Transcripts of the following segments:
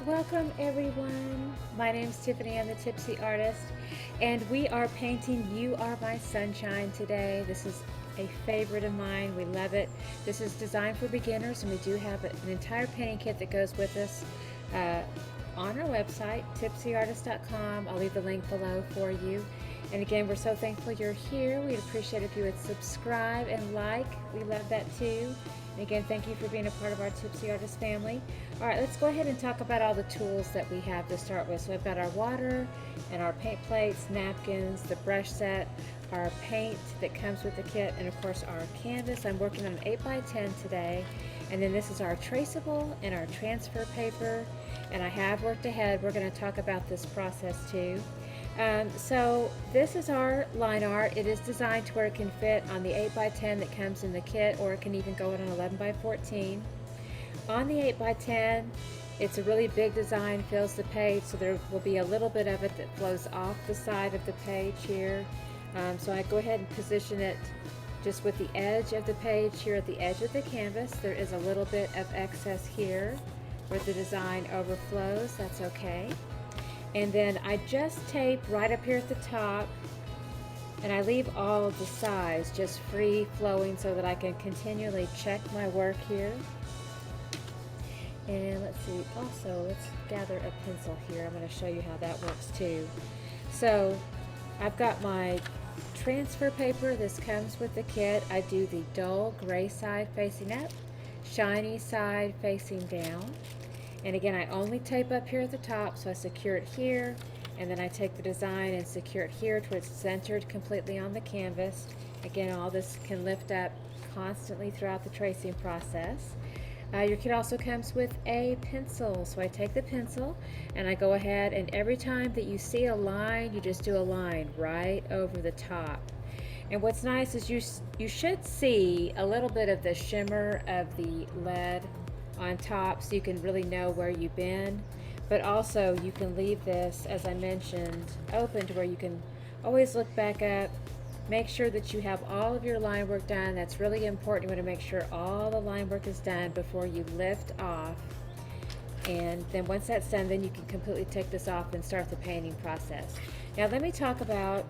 Welcome everyone. My name is Tiffany. I'm the Tipsy Artist, and we are painting You Are My Sunshine today. This is a favorite of mine. We love it. This is designed for beginners, and we do have an entire painting kit that goes with us on our website, tipsyartist.com. I'll leave the link below for you. And again, we're so thankful you're here. We'd appreciate if you would subscribe and like. We love that too. And again, thank you for being a part of our Tipsy Artist family. All right, let's go ahead and talk about all the tools that we have to start with. So we've got our water and our paint plates, napkins, the brush set, our paint that comes with the kit, and of course our canvas. I'm working on an 8x10 today. And then this is our traceable and our transfer paper. And I have worked ahead. We're going to talk about this process too. So this is our line art. It is designed to where it can fit on the 8x10 that comes in the kit, or it can even go on an 11x14. On the 8x10, it's a really big design, fills the page, so there will be a little bit of it that flows off the side of the page here. So I go ahead and position it just with the edge of the page here at the edge of the canvas. There is a little bit of excess here where the design overflows. That's okay. And then I just tape right up here at the top, and I leave all of the sides just free flowing so that I can continually check my work here. And let's see, also let's gather a pencil here. I'm going to show you how that works too. So I've got my transfer paper. This comes with the kit. I do the dull gray side facing up, shiny side facing down. And again, I only tape up here at the top, so I secure it here, and then I take the design and secure it here to where it's centered completely on the canvas. Again, all this can lift up constantly throughout the tracing process. Your kit also comes with a pencil, so I take the pencil and I go ahead, and every time that you see a line, you just do a line right over the top. And what's nice is you should see a little bit of the shimmer of the lead on top, so you can really know where you've been. But also you can leave this, as I mentioned, open to where you can always look back up, make sure that you have all of your line work done. That's really important. You want to make sure all the line work is done before you lift off. And then once that's done, then you can completely take this off and start the painting process. Now let me talk about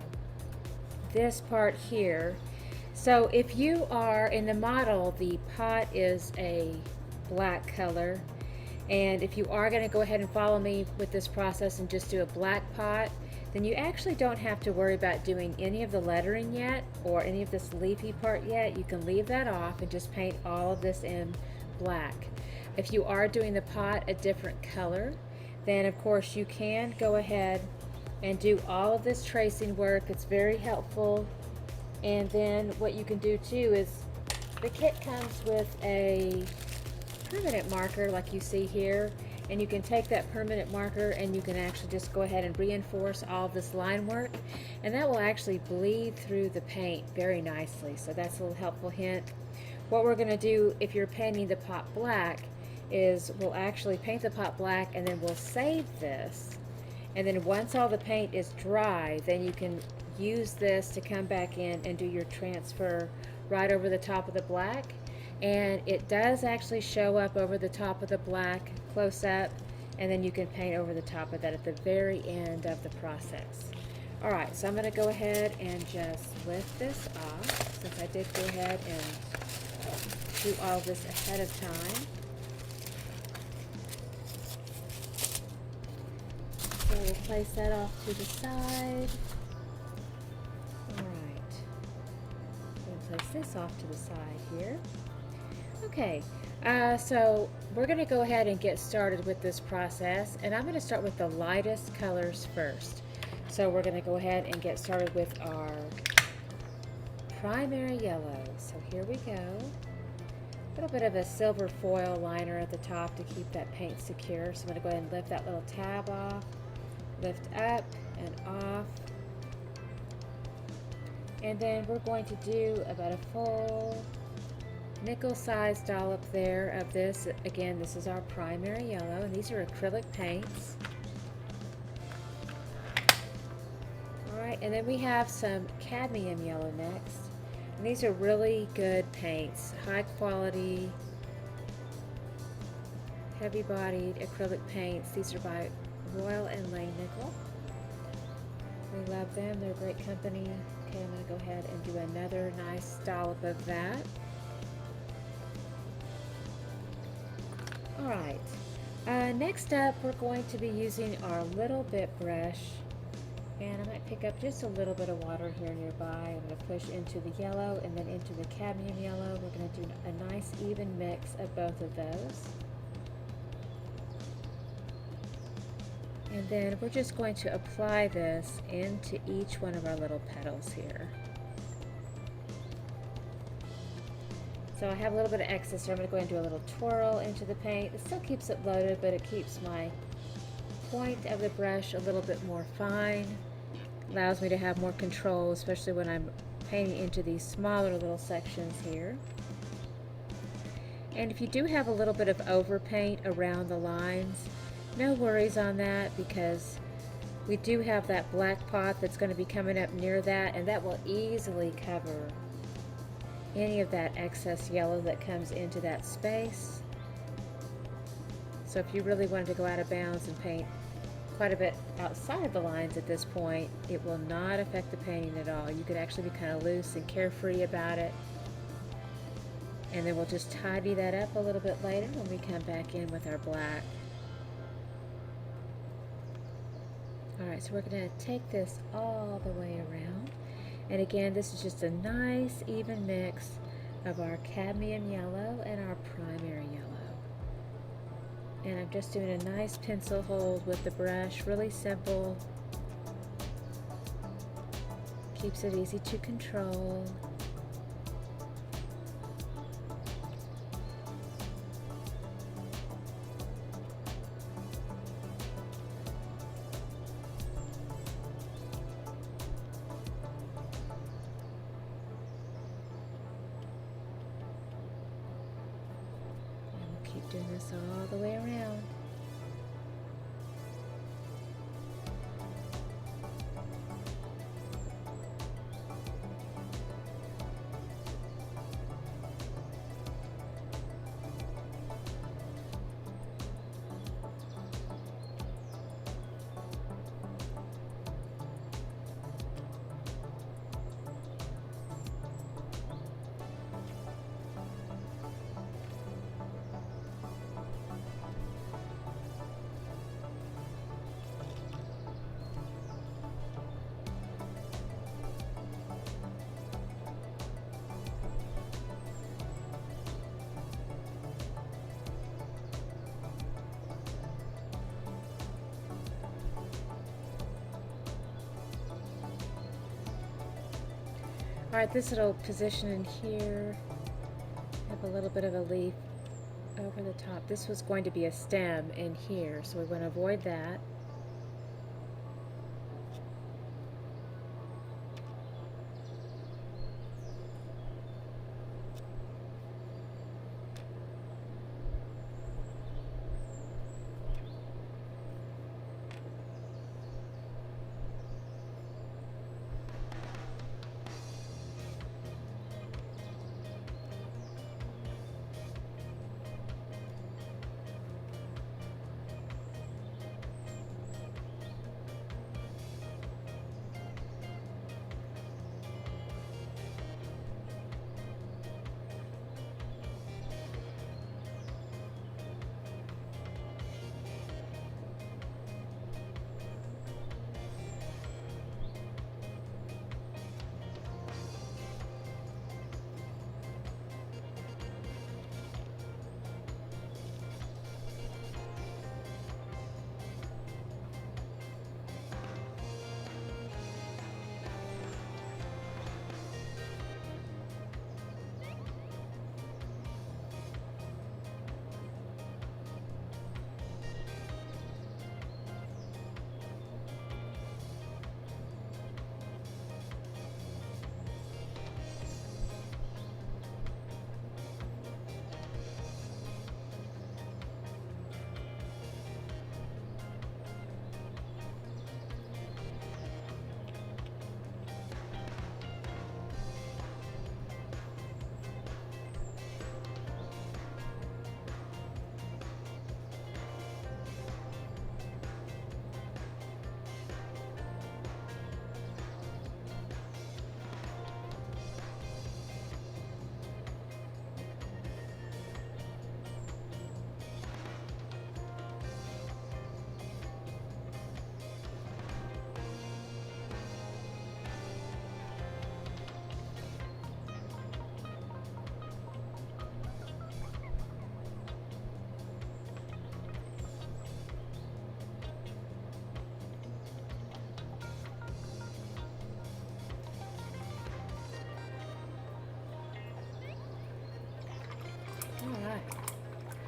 this part here. So if you are in the model, the pot is a black color, and if you are going to go ahead and follow me with this process and just do a black pot, then you actually don't have to worry about doing any of the lettering yet or any of this leafy part yet. You can leave that off and just paint all of this in black. If you are doing the pot a different color, then of course you can go ahead and do all of this tracing work. It's very helpful. And then what you can do too is the kit comes with a permanent marker like you see here, and you can take that permanent marker and you can actually just go ahead and reinforce all of this line work, and that will actually bleed through the paint very nicely. So that's a little helpful hint. What we're going to do if you're painting the pot black is we'll actually paint the pot black, and then we'll save this, and then once all the paint is dry, then you can use this to come back in and do your transfer right over the top of the black. And it does actually show up over the top of the black close up, and then you can paint over the top of that at the very end of the process. Alright, so I'm going to go ahead and just lift this off, since I did go ahead and do all this ahead of time. So we'll place that off to the side. Alright, we'll place this off to the side here. Okay, so we're going to go ahead and get started with this process, and I'm going to start with the lightest colors first. So we're going to go ahead and get started with our primary yellow. So here we go. A little bit of a silver foil liner at the top to keep that paint secure. So I'm going to go ahead and lift that little tab off, lift up and off. And then we're going to do about a full nickel-sized dollop there of this. Again, this is our primary yellow, and these are acrylic paints. Alright, and then we have some cadmium yellow next. And these are really good paints, high quality heavy-bodied acrylic paints. These are by Royal and Nickel. We love them. They're a great company. Okay, I'm going to go ahead and do another nice dollop of that. Alright, next up we're going to be using our little bit brush, and I might pick up just a little bit of water here nearby. I'm going to push into the yellow and then into the cadmium yellow. We're going to do a nice even mix of both of those. And then we're just going to apply this into each one of our little petals here. So I have a little bit of excess here. I'm going to go and do a little twirl into the paint. It still keeps it loaded, but it keeps my point of the brush a little bit more fine. Allows me to have more control, especially when I'm painting into these smaller little sections here. And if you do have a little bit of overpaint around the lines, no worries on that, because we do have that black pot that's going to be coming up near that, and that will easily cover any of that excess yellow that comes into that space. So if you really wanted to go out of bounds and paint quite a bit outside the lines at this point, it will not affect the painting at all. You could actually be kind of loose and carefree about it. And then we'll just tidy that up a little bit later when we come back in with our black. Alright, so we're going to take this all the way around. And again, this is just a nice even mix of our cadmium yellow and our primary yellow. And I'm just doing a nice pencil hold with the brush, really simple. Keeps it easy to control. Doing this all the way around. Alright, this little position in here, I have a little bit of a leaf over the top. This was going to be a stem in here, so we're going to avoid that.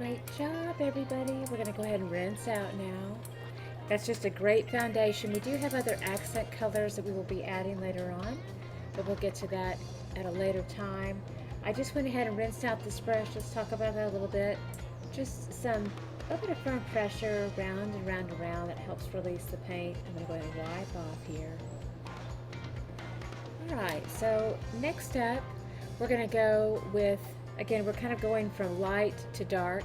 Great job, everybody. We're going to go ahead and rinse out now. That's just a great foundation. We do have other accent colors that we will be adding later on, but we'll get to that at a later time. I just went ahead and rinsed out this brush. Let's talk about that a little bit. Just a little bit of firm pressure, round and round and round. That helps release the paint. I'm going to go ahead and wipe off here. Alright, so next up, we're going to go with, again, we're kind of going from light to dark.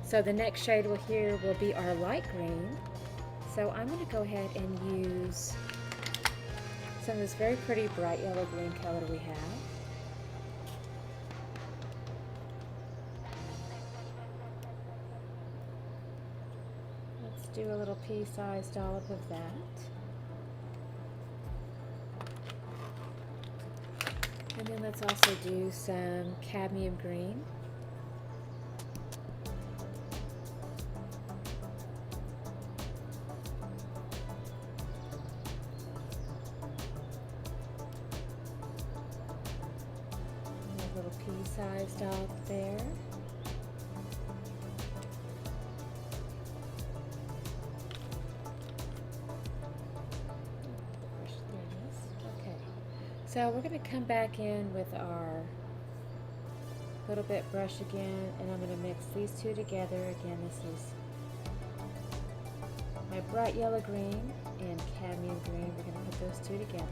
So the next shade we'll hear will be our light green. So I'm going to go ahead and use some of this very pretty bright yellow green color we have. Let's do a little pea size dollop of that. And then let's also do some cadmium green. A little pea size dollop there. So we're going to come back in with our little bit brush again, and I'm going to mix these two together. Again, this is my bright yellow green and cadmium green. We're going to put those two together.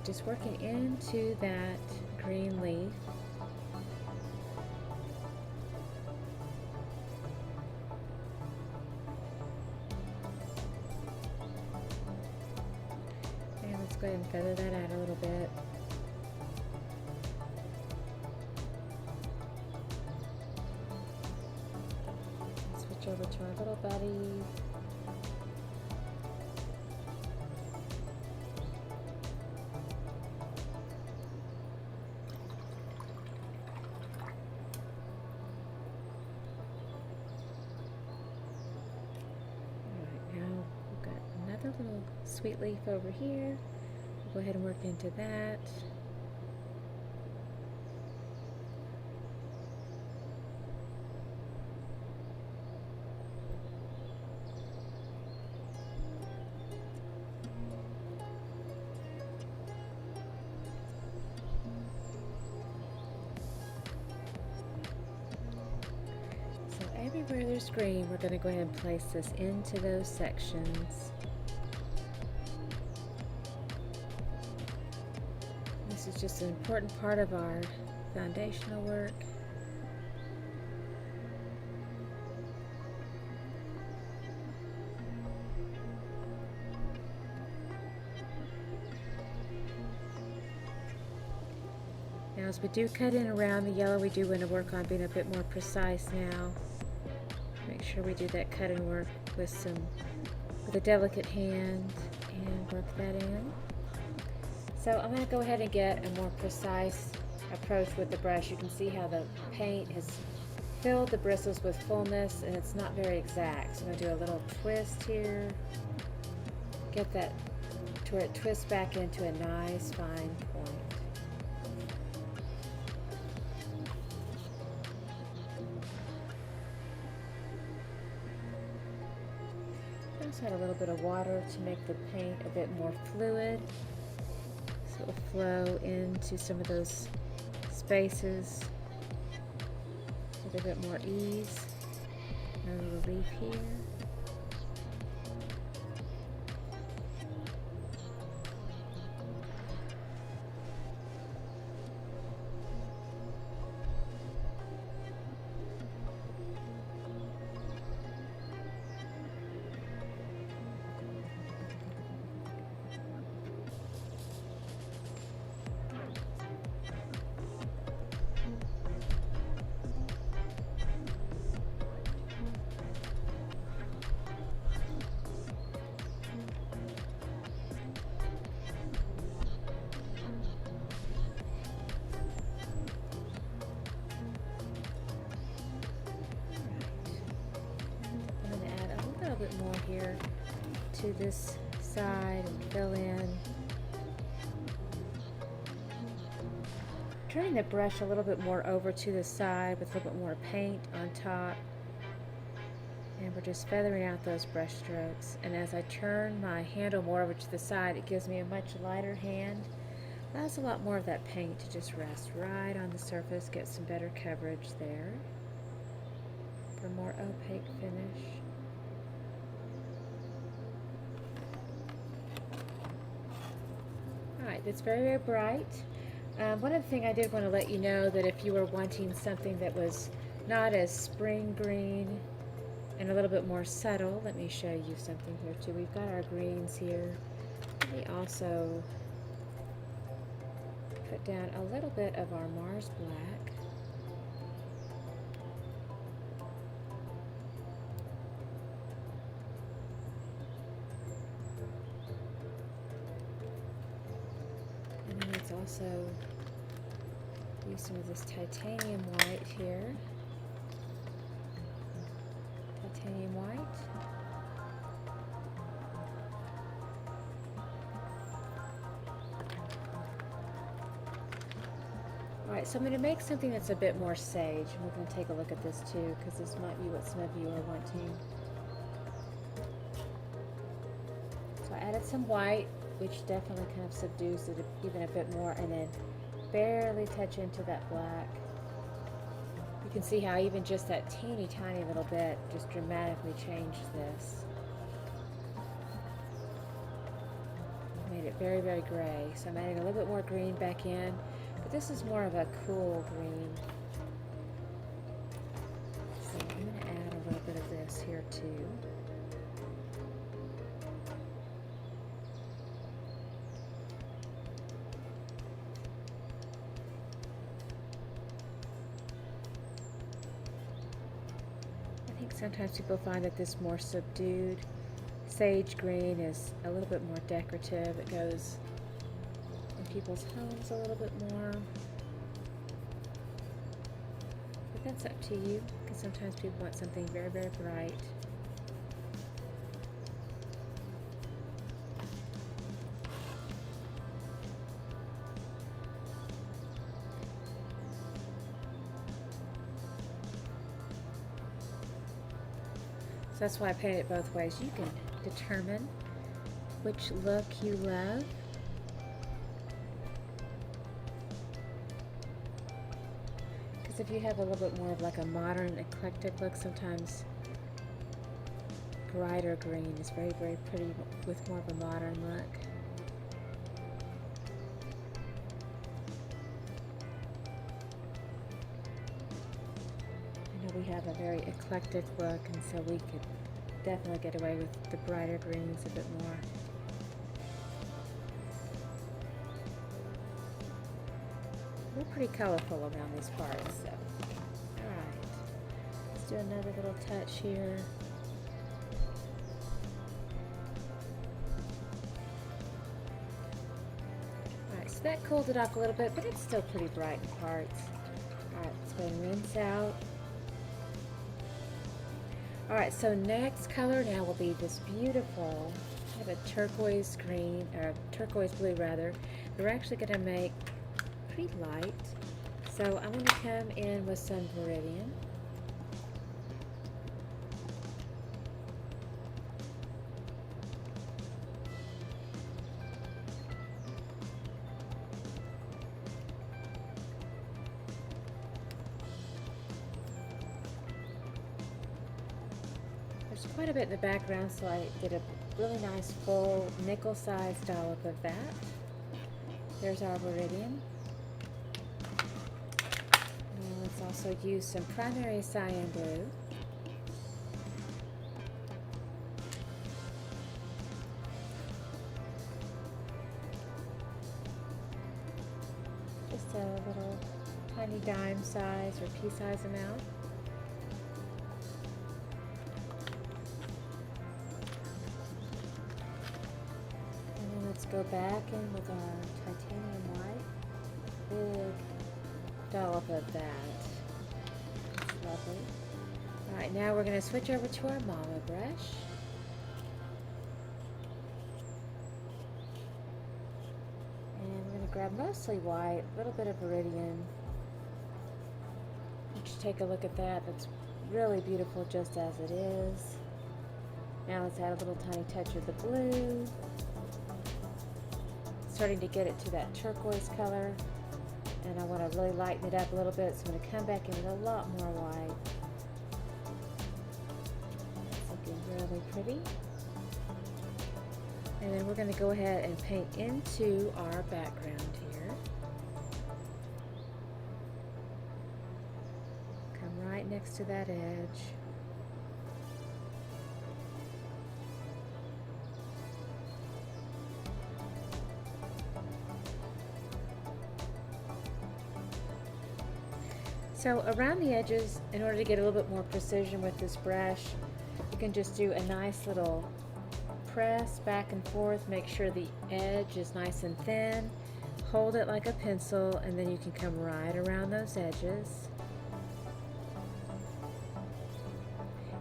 Just working into that green leaf. And let's go ahead and feather that out a little bit. Switch over to our little buddy. Little sweet leaf over here. We'll go ahead and work into that. So everywhere there's green, we're going to go ahead and place this into those sections. This is just an important part of our foundational work. Now as we do cut in around the yellow, we do want to work on being a bit more precise now. Make sure we do that cut and work with a delicate hand and work that in. So I'm going to go ahead and get a more precise approach with the brush. You can see how the paint has filled the bristles with fullness and it's not very exact. So I'm going to do a little twist here. Get that to where it twists back into a nice fine point. I also add a little bit of water to make the paint a bit more fluid. It will flow into some of those spaces with a bit more ease. A little leaf here. bit more here to this side and fill in. Turning the brush a little bit more over to the side with a little bit more paint on top. And we're just feathering out those brush strokes. And as I turn my handle more over to the side, it gives me a much lighter hand. Allows a lot more of that paint to just rest right on the surface, get some better coverage there for a more opaque finish. Alright, that's very, very bright. One other thing I did want to let you know that if you were wanting something that was not as spring green and a little bit more subtle, let me show you something here too. We've got our greens here. Let me also put down a little bit of our Mars black. And then let's also use some of this titanium white here. Titanium white. Alright, so I'm going to make something that's a bit more sage. And we're going to take a look at this too, because this might be what some of you are wanting. So I added some white, which definitely kind of subdues it even a bit more, and then barely touch into that black. You can see how even just that teeny tiny little bit just dramatically changed this. Made it very, very gray. So I'm adding a little bit more green back in, but this is more of a cool green. So I'm going to add a little bit of this here too. Sometimes people find that this more subdued sage green is a little bit more decorative. It goes in people's homes a little bit more. But that's up to you, because sometimes people want something very, very bright. So that's why I painted it both ways. You can determine which look you love. Because if you have a little bit more of like a modern, eclectic look, sometimes brighter green is very, very pretty with more of a modern look. We have a very eclectic look, and so we could definitely get away with the brighter greens a bit more. We're pretty colorful around these parts, so. Alright, let's do another little touch here. Alright, so that cooled it off a little bit, but it's still pretty bright in parts. Alright, let's go and rinse out. Alright, so next color now will be this beautiful, I have a turquoise green, or turquoise blue rather. We're actually going to make pretty light. So I'm going to come in with some Viridian. Quite a bit in the background, so I did a really nice full nickel-sized dollop of that. There's our Viridian. And let's also use some primary cyan blue. Just a little tiny dime size or pea size amount. Go back in with our titanium white, big dollop of that. That's lovely. Alright, now we're going to switch over to our mama brush. grab mostly white, a little bit of Viridian. Just take a look at that. That's really beautiful just as it is. Now let's add a little tiny touch of the blue. Starting to get it to that turquoise color. And I want to really lighten it up a little bit, so I'm going to come back in with a lot more white. It's looking really pretty. And then we're going to go ahead and paint into our background here. Come right next to that edge. So around the edges, in order to get a little bit more precision with this brush, you can just do a nice little press back and forth, make sure the edge is nice and thin, hold it like a pencil, and then you can come right around those edges.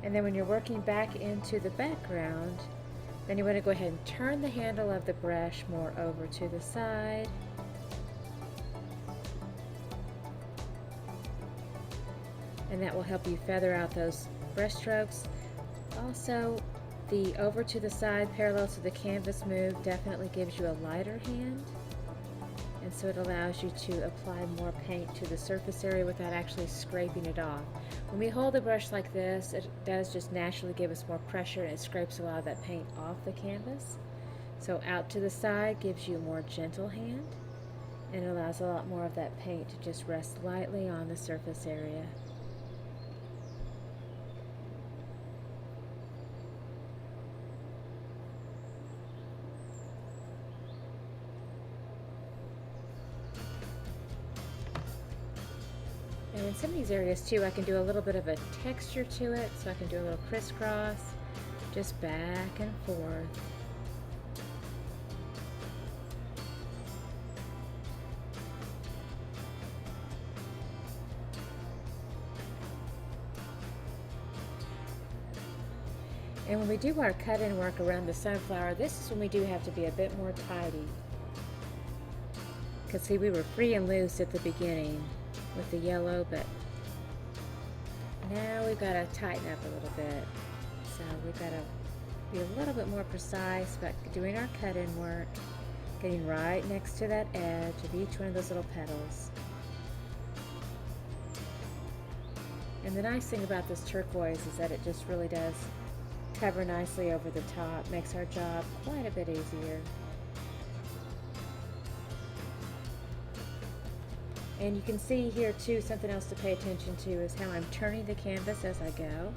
And then when you're working back into the background, then you want to go ahead and turn the handle of the brush more over to the side. And that will help you feather out those brush strokes. Also, the over to the side parallel to the canvas move definitely gives you a lighter hand, and so it allows you to apply more paint to the surface area without actually scraping it off. When we hold the brush like this, it does just naturally give us more pressure, and it scrapes a lot of that paint off the canvas. So out to the side gives you a more gentle hand, and it allows a lot more of that paint to just rest lightly on the surface area. And in some of these areas too, I can do a little bit of a texture to it, so I can do a little crisscross, just back and forth. And when we do our cut-in work around the sunflower, this is when we do have to be a bit more tidy. Because see, we were free and loose at the beginning with the yellow, but now we've got to tighten up a little bit. So we've got to be a little bit more precise about doing our cut-in work, getting right next to that edge of each one of those little petals. And the nice thing about this turquoise is that it just really does cover nicely over the top, makes our job quite a bit easier. And you can see here too, something else to pay attention to is how I'm turning the canvas as I go.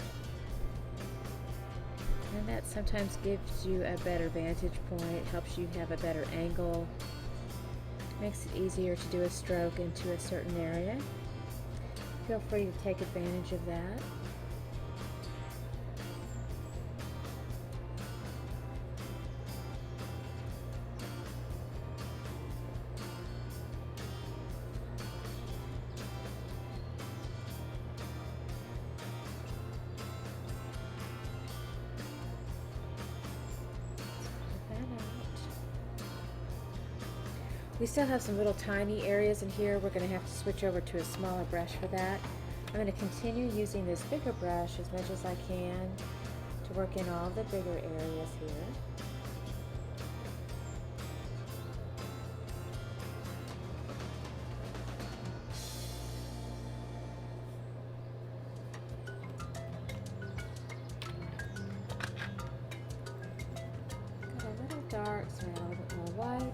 And that sometimes gives you a better vantage point, helps you have a better angle, makes it easier to do a stroke into a certain area. Feel free to take advantage of that. We still have some little tiny areas in here. We're going to have to switch over to a smaller brush for that. I'm going to continue using this bigger brush as much as I can to work in all the bigger areas here. Got a little dark, so a little bit more white.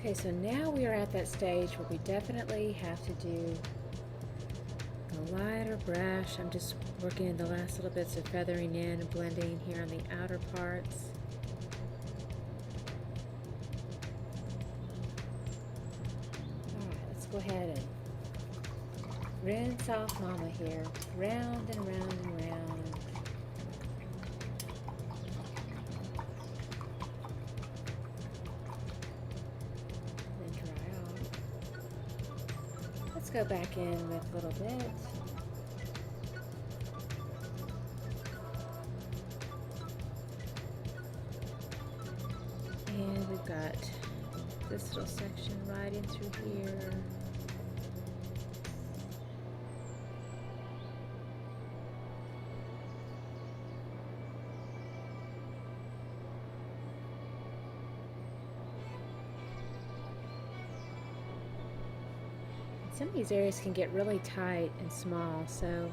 Okay, so now we are at that stage where we definitely have to do a lighter brush. I'm just working in the last little bits of feathering in and blending here on the outer parts. Alright, let's go ahead and rinse off Mama here, round and round and round. Then dry off. Let's go back in with a little bit. And we've got this little section right in through here. Some of these areas can get really tight and small, so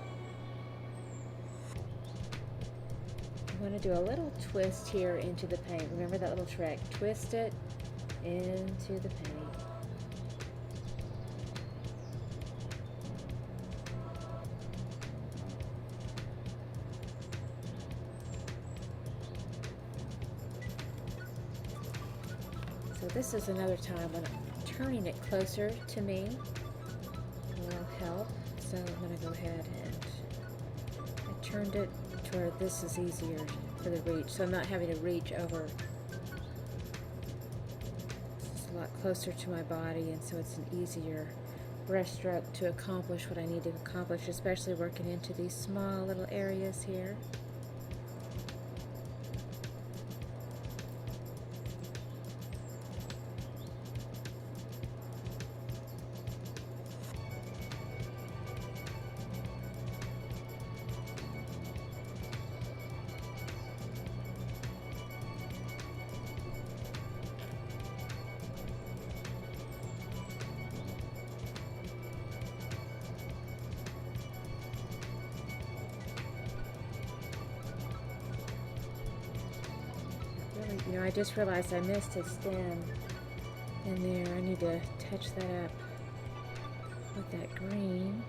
I'm going to do a little twist here into the paint. Remember that little trick, twist it into the paint. So this is another time when I'm turning it closer to me. Will help. So I'm going to go ahead and I turned it to where this is easier for the reach, so I'm not having to reach over. It's a lot closer to my body, and so it's an easier brush stroke to accomplish what I need to accomplish, especially working into these small little areas here. You know, I just realized I missed a stem in there. I need to touch that up with that green.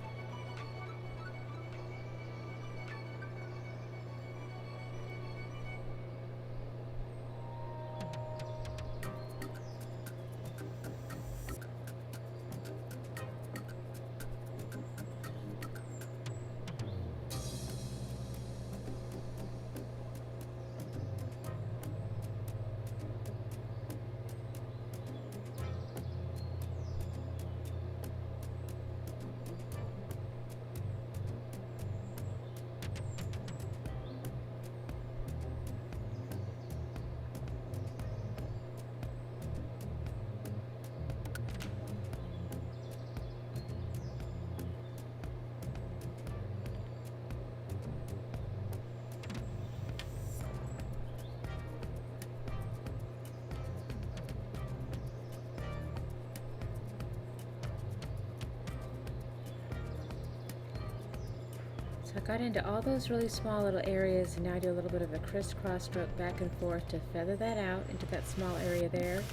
So I got into all those really small little areas, and now I do a little bit of a crisscross stroke back and forth to feather that out into that small area there.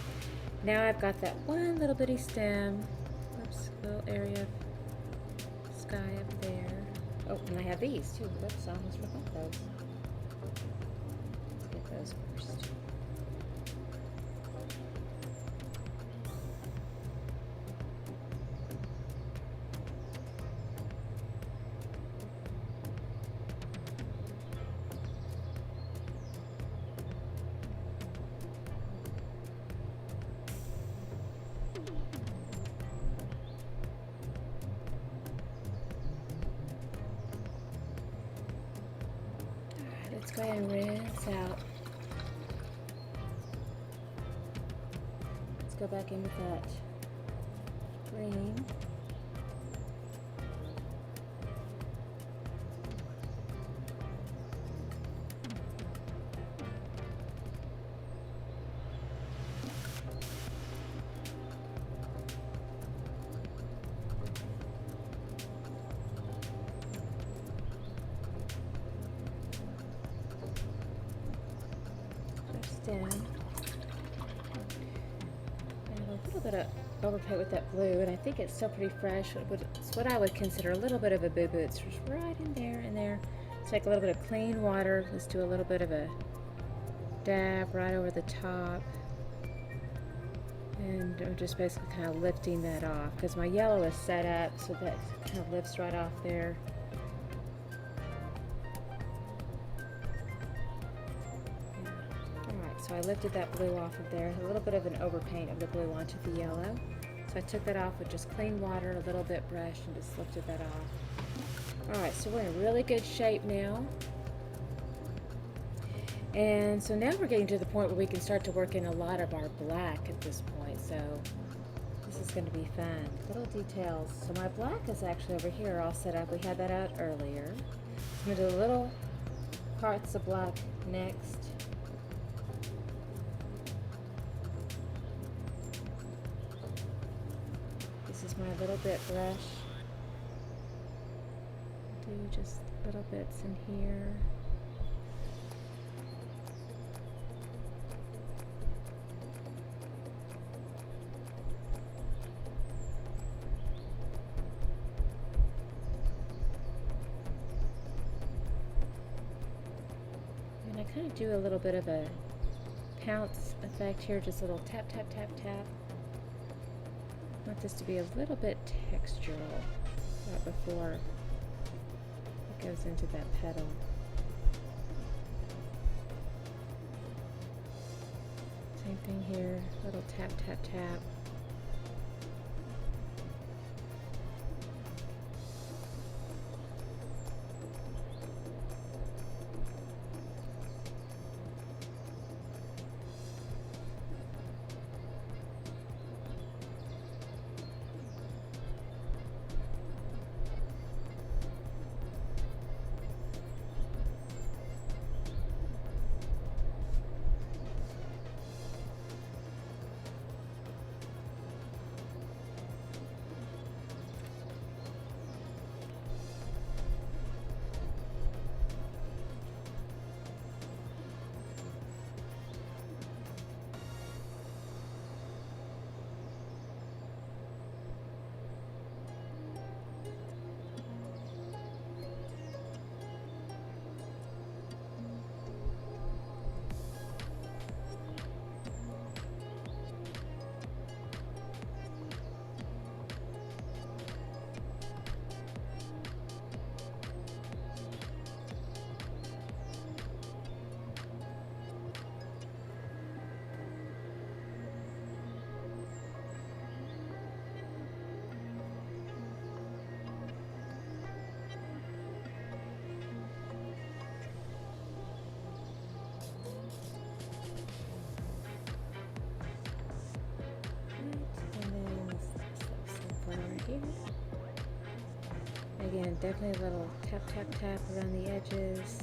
Now I've got that one little bitty stem, oops, little area of sky up there. Oh, and I have these too. Whoops, I almost forgot those. Let's get those first. Let's go ahead and rinse out. Let's go back in with that green. Down. And a little little bit of overpaint with that blue, and I think it's still pretty fresh. It's what I would consider a little bit of a boo-boo. It's just right in there, in there. Take a little bit of clean water. Let's do a little bit of a dab right over the top. And I'm just basically kind of lifting that off because my yellow is set up so that kind of lifts right off there. Alright, so I lifted that blue off of there. A little bit of an overpaint of the blue onto the yellow. So I took that off with just clean water, a little bit brush, and just lifted that off. Alright, so we're in really good shape now. And so now we're getting to the point where we can start to work in a lot of our black at this point. So this is going to be fun. Little details. So my black is actually over here all set up. We had that out earlier. So I'm going to do the little parts of black next. This is my little bit brush. Do just little bits in here. Kind of do a little bit of a pounce effect here, just a little tap, tap, tap, tap. I want this to be a little bit textural right before it goes into that petal. Same thing here, little tap, tap, tap. Again, definitely a little tap, tap, tap around the edges.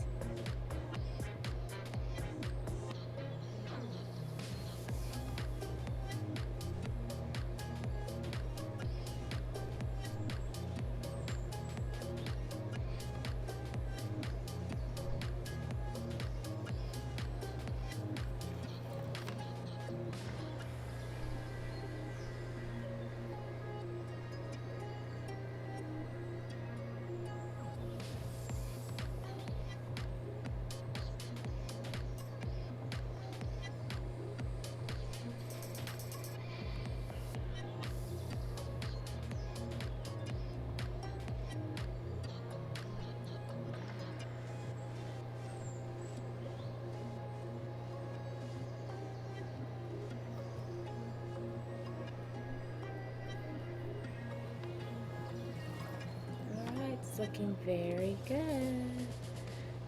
Looking very good.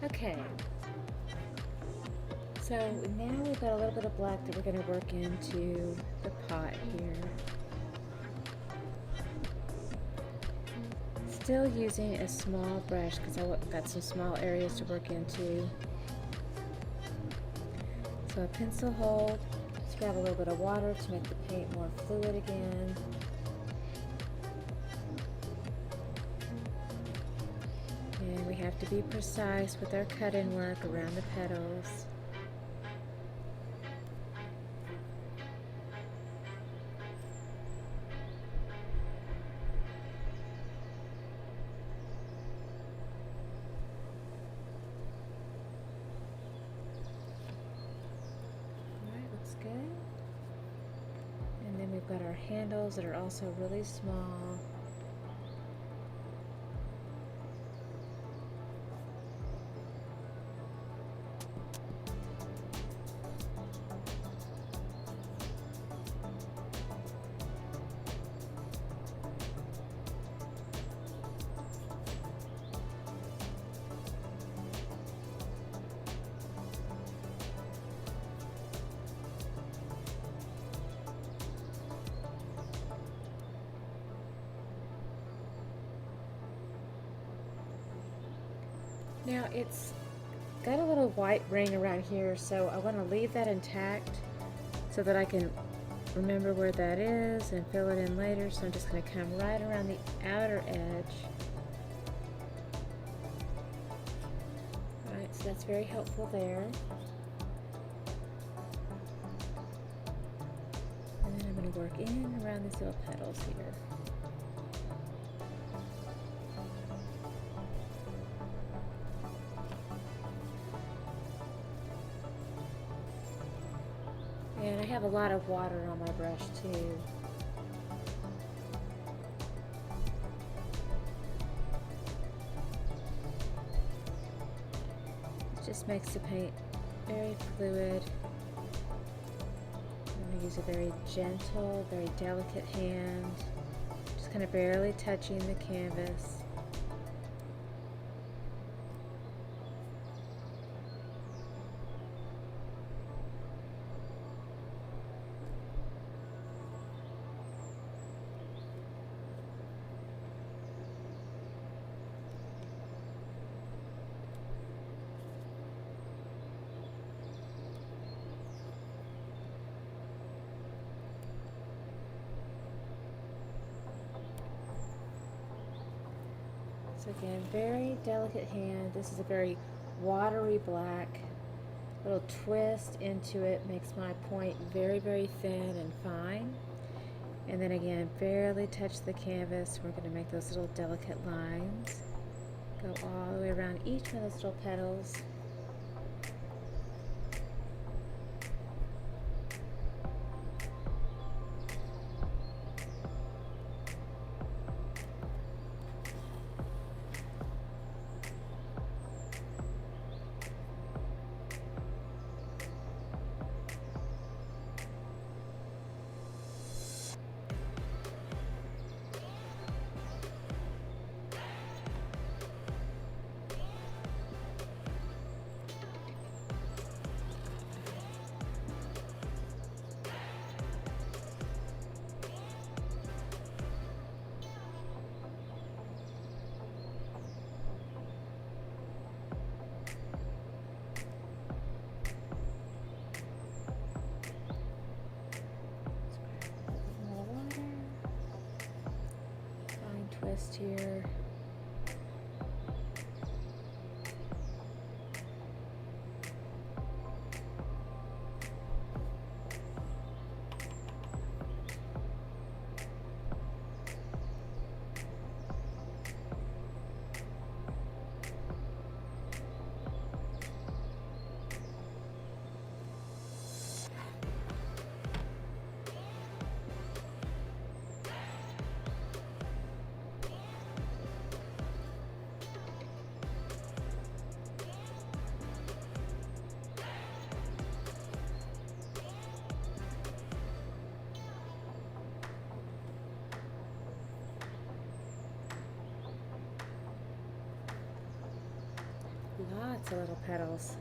Okay, so now we've got a little bit of black that we're going to work into the pot here. Still using a small brush because I've got some small areas to work into. So a pencil hold, let's grab a little bit of water to make the paint more fluid again. And we have to be precise with our cut-in work around the petals. good. And then we've got our handles that are also really small. Now it's got a little white ring around here, so I want to leave that intact so that I can remember where that is and fill it in later. So I'm just going to come right around the outer edge. Alright, so that's very helpful there. And then I'm going to work in and around these little petals here. And I have a lot of water on my brush too. It just makes the paint very fluid. I'm going to use a very gentle, very delicate hand, just kind of barely touching the canvas. So again, very delicate hand. This is a very watery black. Little twist into it makes my point very, very thin and fine. And then again, barely touch the canvas. We're going to make those little delicate lines. Go all the way around each one of those little petals. Twist here. Lots of little petals.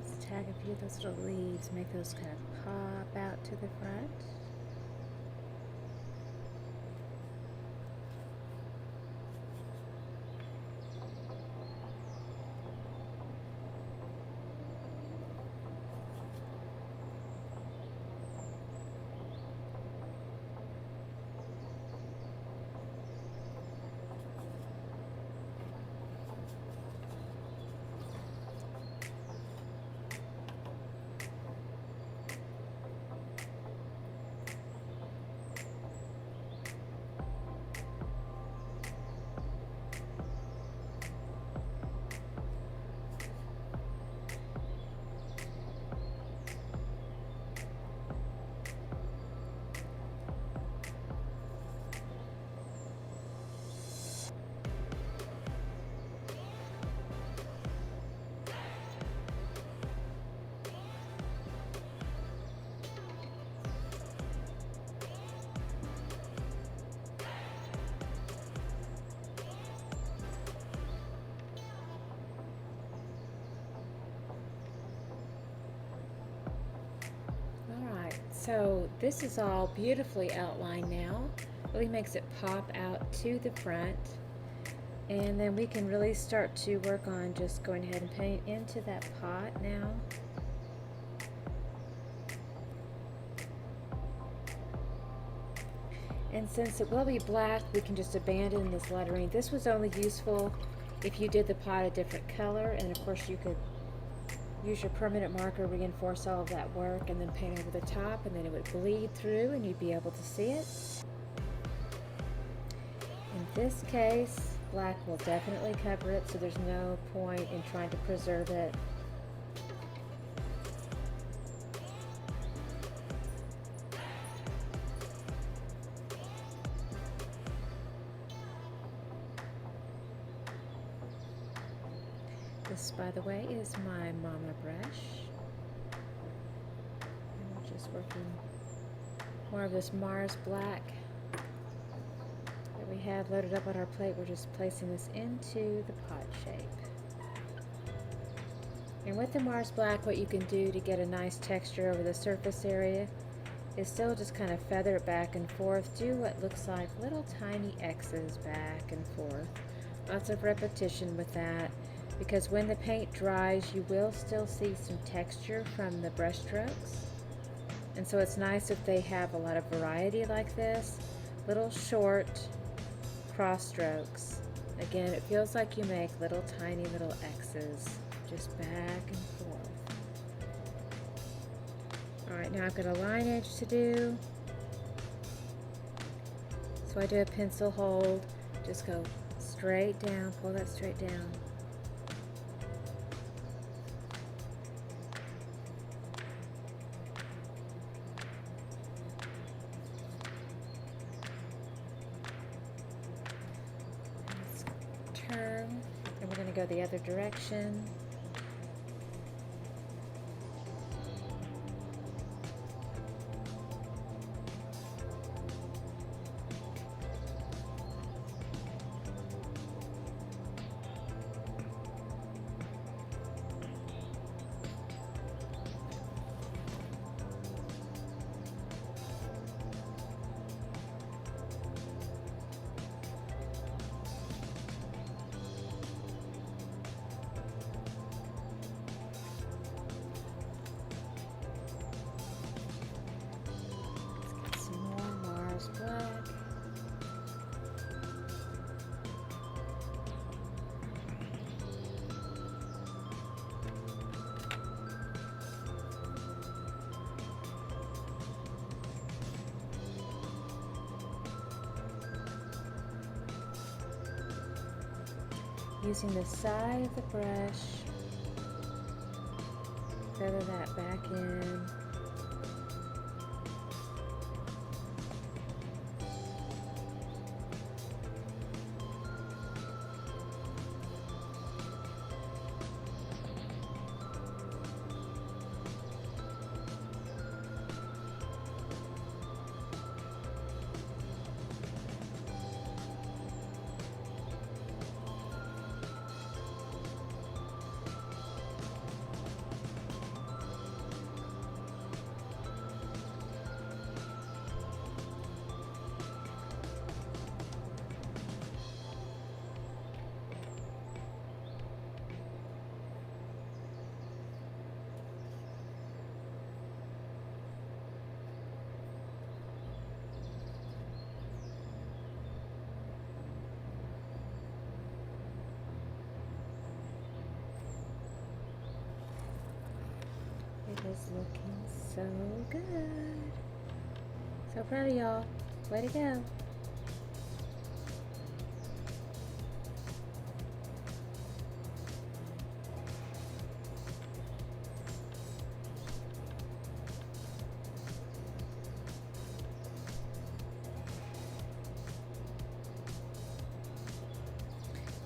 let's tag a few of those little leaves, make those kind of pop out to the front. So this is all beautifully outlined now. Really makes it pop out to the front. And then we can really start to work on just going ahead and paint into that pot now. And since it will be black, we can just abandon this lettering. This was only useful if you did the pot a different color, and of course you could use your permanent marker, reinforce all of that work, and then paint over the top, and then it would bleed through and you'd be able to see it. In this case, black will definitely cover it, so there's no point in trying to preserve it. This, by the way, is my Mama brush. And we're just working more of this Mars black that we have loaded up on our plate. We're just placing this into the pot shape. And with the Mars black, what you can do to get a nice texture over the surface area is still just kind of feather it back and forth. Do what looks like little tiny X's back and forth. Lots of repetition with that, because when the paint dries, you will still see some texture from the brush strokes. And so it's nice if they have a lot of variety like this. Little short cross strokes. Again, it feels like you make little tiny little X's, just back and forth. Alright, now I've got a line edge to do. So I do a pencil hold, just go straight down, pull that straight down. Turn, and we're going to go the other direction. Black. Using the side of the brush, feather that back in. It is looking so good. So proud of y'all. Way to go.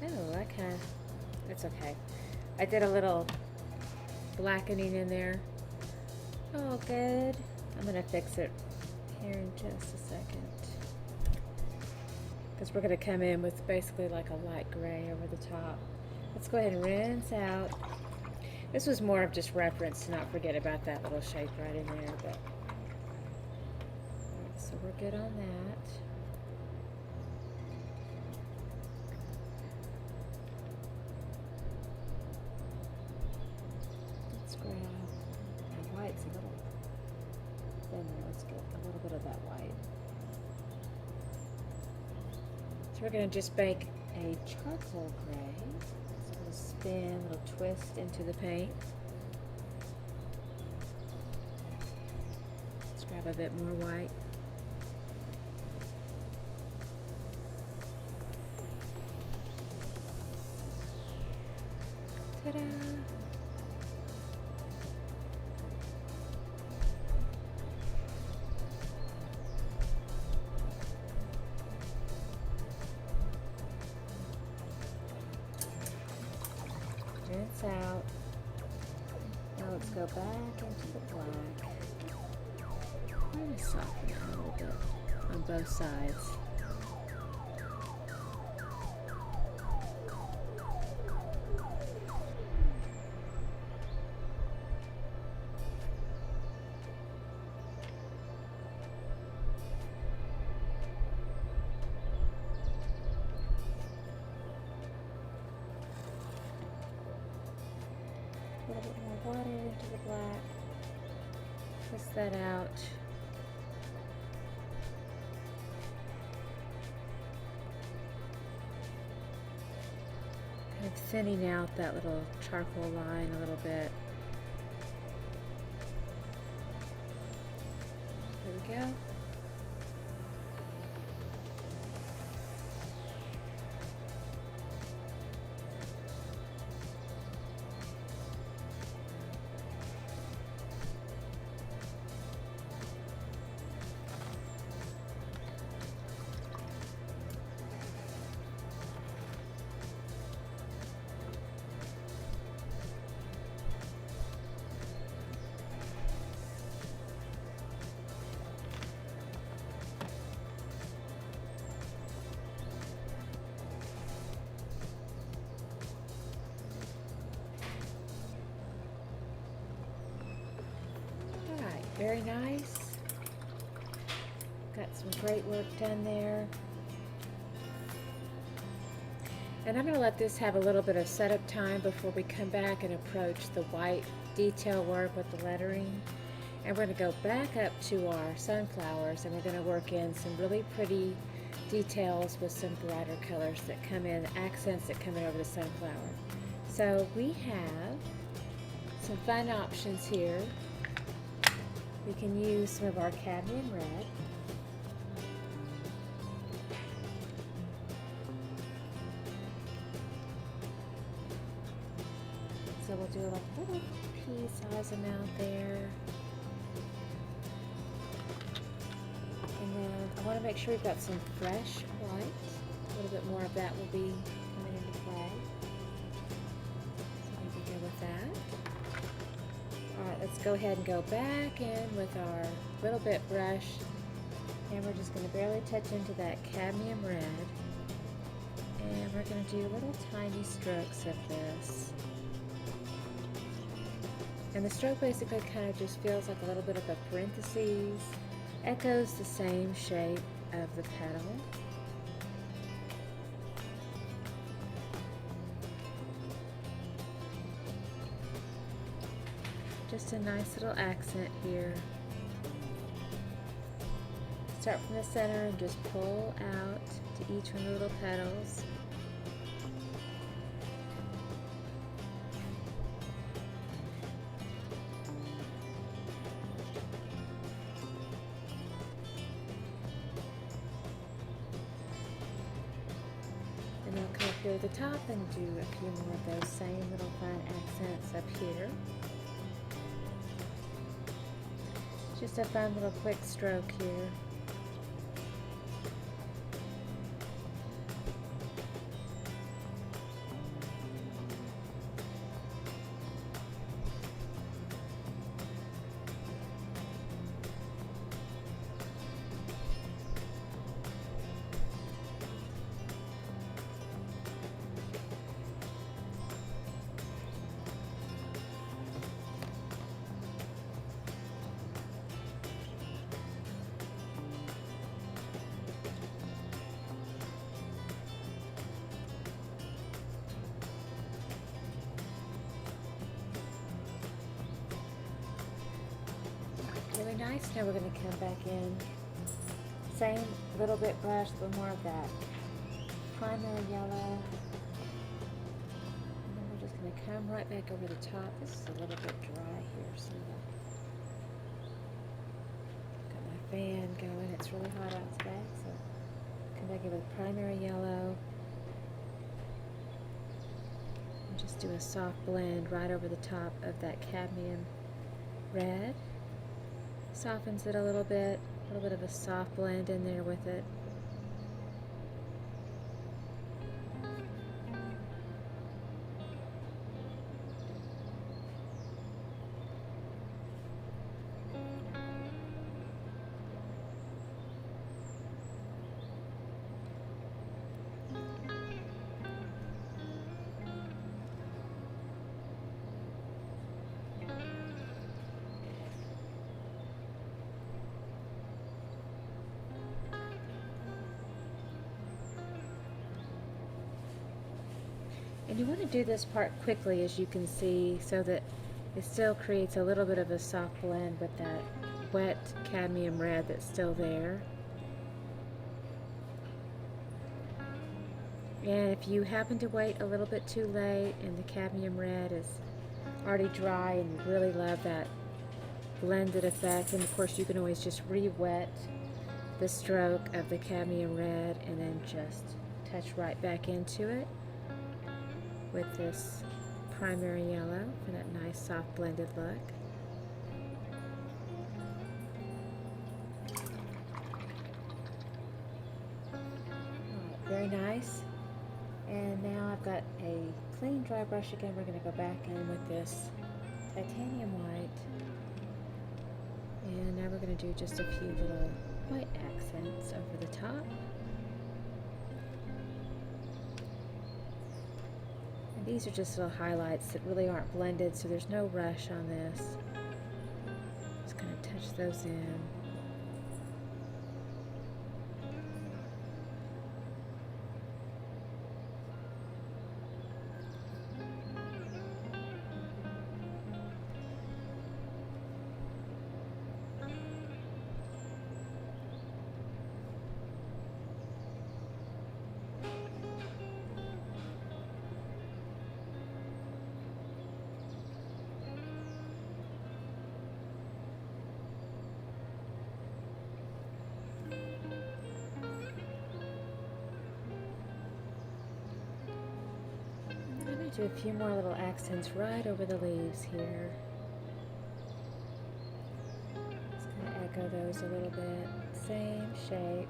Oh, it's okay. I did a little blackening in there. Oh, good. I'm gonna fix it here in just a second. Because we're gonna come in with basically like a light gray over the top. Let's go ahead and rinse out. This was more of just reference to not forget about that little shape right in there, but right, so we're good on that. White's a little thin there. Let's get a little bit of that white. So we're going to just bake a charcoal gray. So we'll spin, a little twist into the paint. Let's grab a bit more white. Ta-da! Rinse out. Now let's go back into the black. I'm going to soften it a little bit on both sides. A little bit more water into the black. Twist that out. Kind of thinning out that little charcoal line a little bit. There we go. Very nice. Got some great work done there. And I'm going to let this have a little bit of setup time before we come back and approach the white detail work with the lettering. And we're going to go back up to our sunflowers and we're going to work in some really pretty details with some brighter colors that come in, accents that come in over the sunflower. So we have some fun options here. We can use some of our Cadmium Red. So we'll do like a little pea size amount there. And then I want to make sure we've got some fresh white. A little bit more of that will be coming into play. So we'll be good with that. Alright, let's go ahead and go back in with our little bit brush, and we're just going to barely touch into that Cadmium Red, and we're going to do little tiny strokes of this. And the stroke basically kind of just feels like a little bit of a parentheses, echoes the same shape of the petal. Just a nice little accent here. Start from the center and just pull out to each one of the little petals. go to the top and do a few more of those same little fine accents up here. Just a fun little quick stroke here. Really nice. Now we're going to come back in. Same little bit brush, a little more of that primary yellow. And then we're just going to come right back over the top. This is a little bit dry here, so got my fan going. It's really hot out today, so come back in with primary yellow. And just do a soft blend right over the top of that cadmium red. Softens it a little bit of a soft blend in there with it. And you want to do this part quickly, as you can see, so that it still creates a little bit of a soft blend with that wet cadmium red that's still there. And if you happen to wait a little bit too late and the cadmium red is already dry and you really love that blended effect, and of course you can always just re-wet the stroke of the cadmium red and then just touch right back into it with this primary yellow for that nice soft blended look. Alright, very nice. And now I've got a clean dry brush again. We're going to go back in with this titanium white. And now we're going to do just a few little white accents over the top. These are just little highlights that really aren't blended, so there's no rush on this. Just going to touch those in. Do a few more little accents right over the leaves here. Just going to echo those a little bit. Same shape.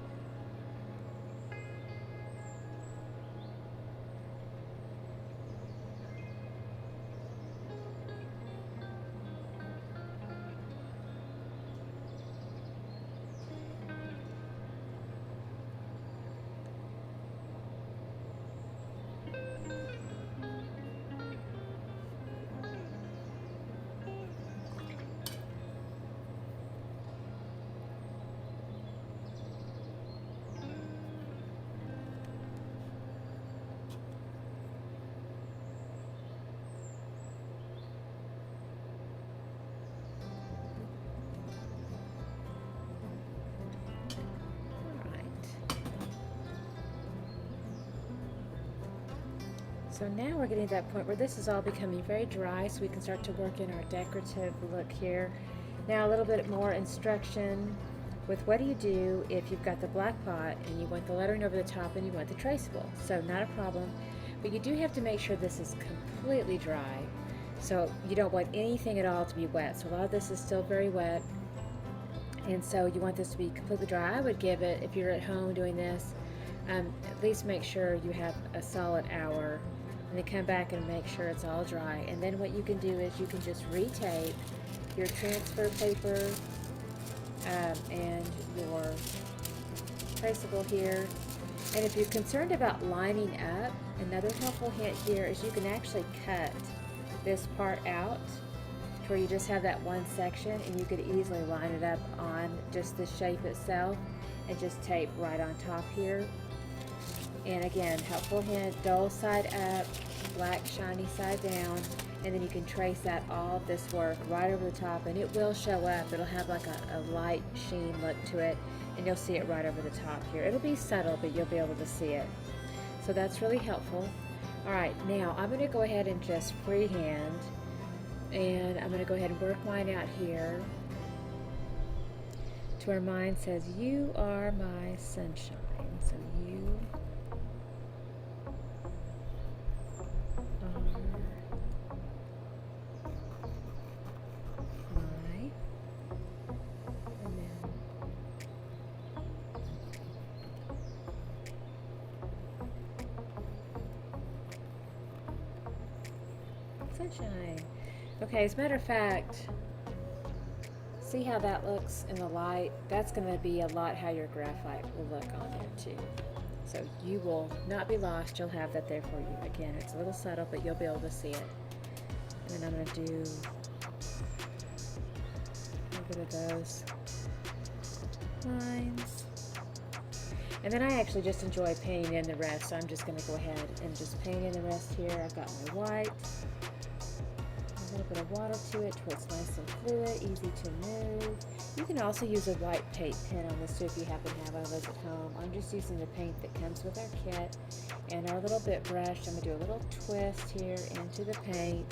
So now we're getting to that point where this is all becoming very dry, so we can start to work in our decorative look here. Now a little bit more instruction with what do you do if you've got the black pot and you want the lettering over the top and you want the traceable. So not a problem. But you do have to make sure this is completely dry. So you don't want anything at all to be wet. So a lot of this is still very wet. And so you want this to be completely dry. I would give it, if you're at home doing this, at least make sure you have a solid hour, and then come back and make sure it's all dry. And then what you can do is you can just retape your transfer paper and your traceable here. And if you're concerned about lining up, another helpful hint here is you can actually cut this part out to where you just have that one section, and you could easily line it up on just the shape itself and just tape right on top here. And again, helpful hint, dull side up, black shiny side down, and then you can trace that all of this work right over the top, and it will show up. It'll have like a light sheen look to it, and you'll see it right over the top here. It'll be subtle, but you'll be able to see it. So that's really helpful. All right, now I'm gonna go ahead and just freehand, and I'm gonna go ahead and work mine out here to where mine says, "You are my sunshine." So you sunshine. Okay, as a matter of fact, see how that looks in the light? That's going to be a lot how your graphite will look on there too. So you will not be lost. You'll have that there for you. Again, it's a little subtle, but you'll be able to see it. And then I'm going to do a bit of those lines. And then I actually just enjoy painting in the rest, so I'm just going to go ahead and just paint in the rest here. I've got my white, a little bit of water to it where it's nice and fluid, easy to move. You can also use a white paint pen on this too if you happen to have one of those at home. I'm just using the paint that comes with our kit and our little bit brush. I'm going to do a little twist here into the paint.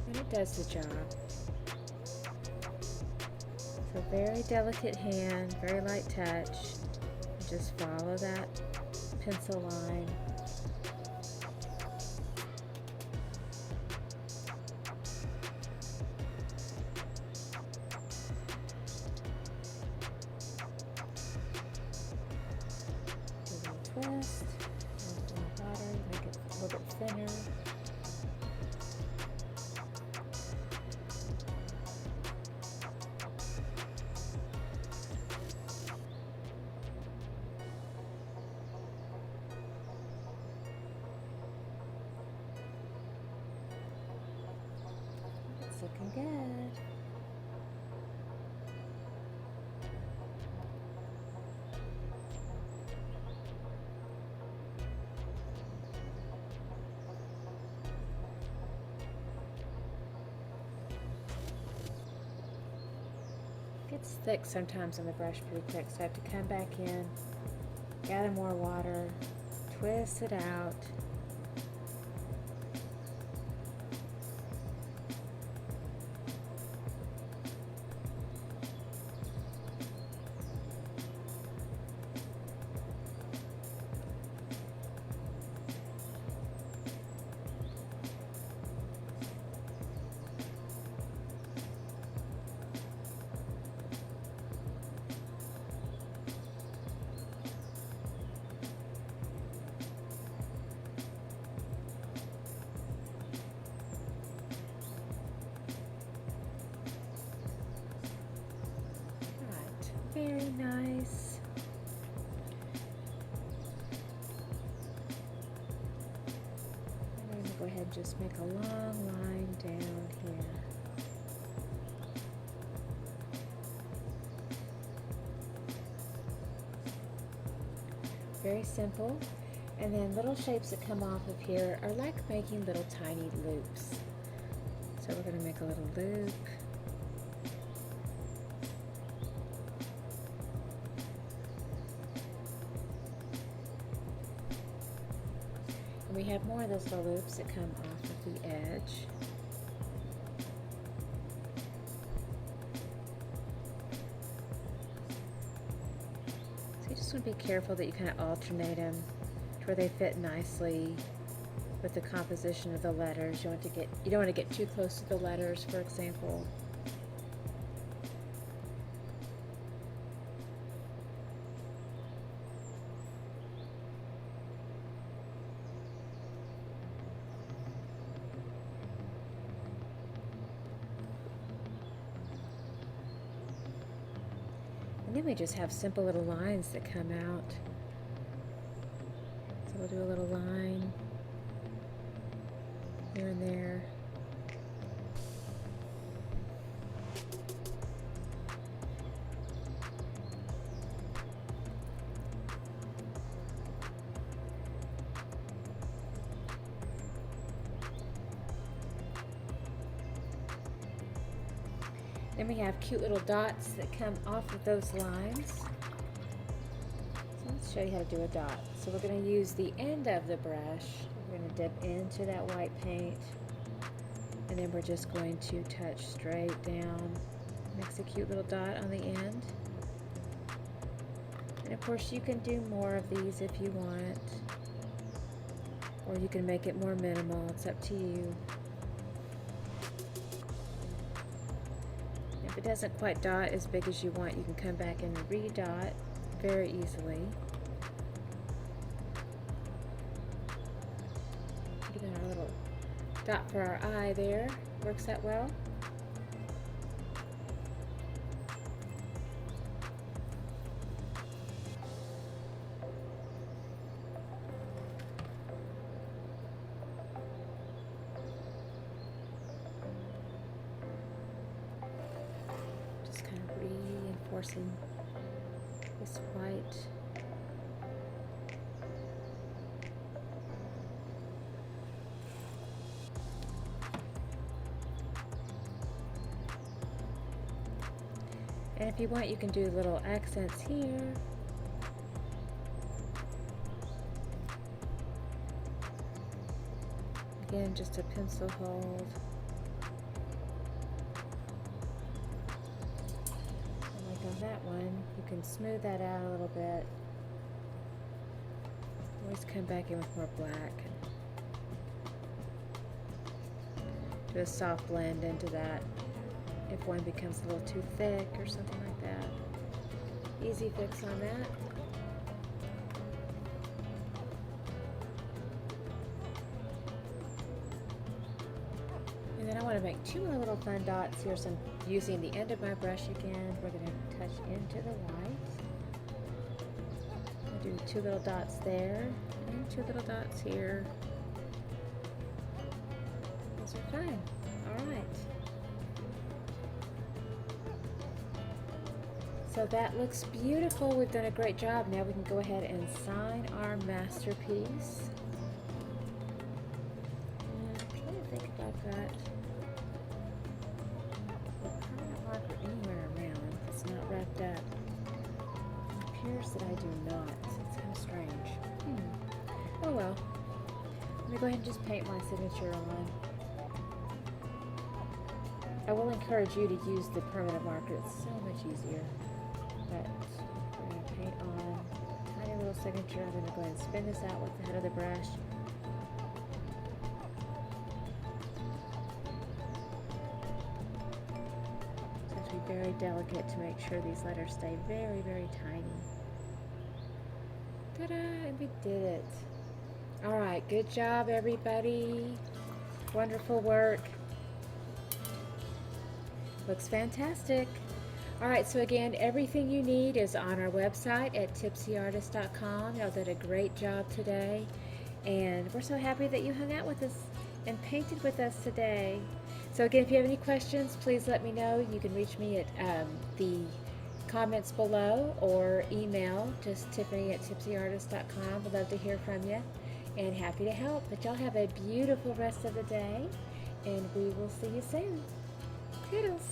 And it does the job. So very delicate hand, very light touch. Just follow that pencil line. Do a little twist, a little water, make it a little bit thinner. Looking good. Gets thick sometimes on the brush pretty quick, so I have to come back in, gather more water, twist it out. Very nice. I'm going to go ahead and just make a long line down here. Very simple. And then little shapes that come off of here are like making little tiny loops. So we're going to make a little loop. We have more of those little loops that come off of the edge. just want to be careful that you kind of alternate them to where they fit nicely with the composition of the letters. You don't want to get too close to the letters, for example. And then we just have simple little lines that come out. So we'll do a little line here and there. Then we have cute little dots that come off of those lines. So let's show you how to do a dot. So we're going to use the end of the brush. We're going to dip into that white paint, and then we're just going to touch straight down. Makes a cute little dot on the end. And of course you can do more of these if you want, or you can make it more minimal. It's up to you. If it doesn't quite dot as big as you want, you can come back and re-dot very easily. Give it our little dot for our eye there. Works that well. Reinforcing this white. And if you want, you can do little accents here. Again, just a pencil hold. That one, you can smooth that out a little bit. Always come back in with more black. Do a soft blend into that if one becomes a little too thick or something like that. Easy fix on that. And then I want to make two more little fun dots here, so I'm using the end of my brush again. We're going to touch into the white. I'll do two little dots there and two little dots here. Those are fun. All right. So that looks beautiful. We've done a great job. Now we can go ahead and sign our masterpiece. I'm trying to think if I've got wrapped up. It appears that I do not. It's kind of strange. Oh well. Let me go ahead and just paint my signature on. I will encourage you to use the permanent marker. It's so much easier. But we're going to paint on a tiny little signature. I'm going to go ahead and spin this out with the head of the brush. Very delicate to make sure these letters stay very, very tiny. Ta-da! And we did it. All right, good job, everybody. Wonderful work. Looks fantastic. All right, so again, everything you need is on our website at tipsyartist.com. Y'all did a great job today, and we're so happy that you hung out with us and painted with us today. So again, if you have any questions, please let me know. You can reach me at the comments below or email, just Tiffany@tipsyartist.com. I'd love to hear from you and happy to help. But y'all have a beautiful rest of the day, and we will see you soon. Toodles.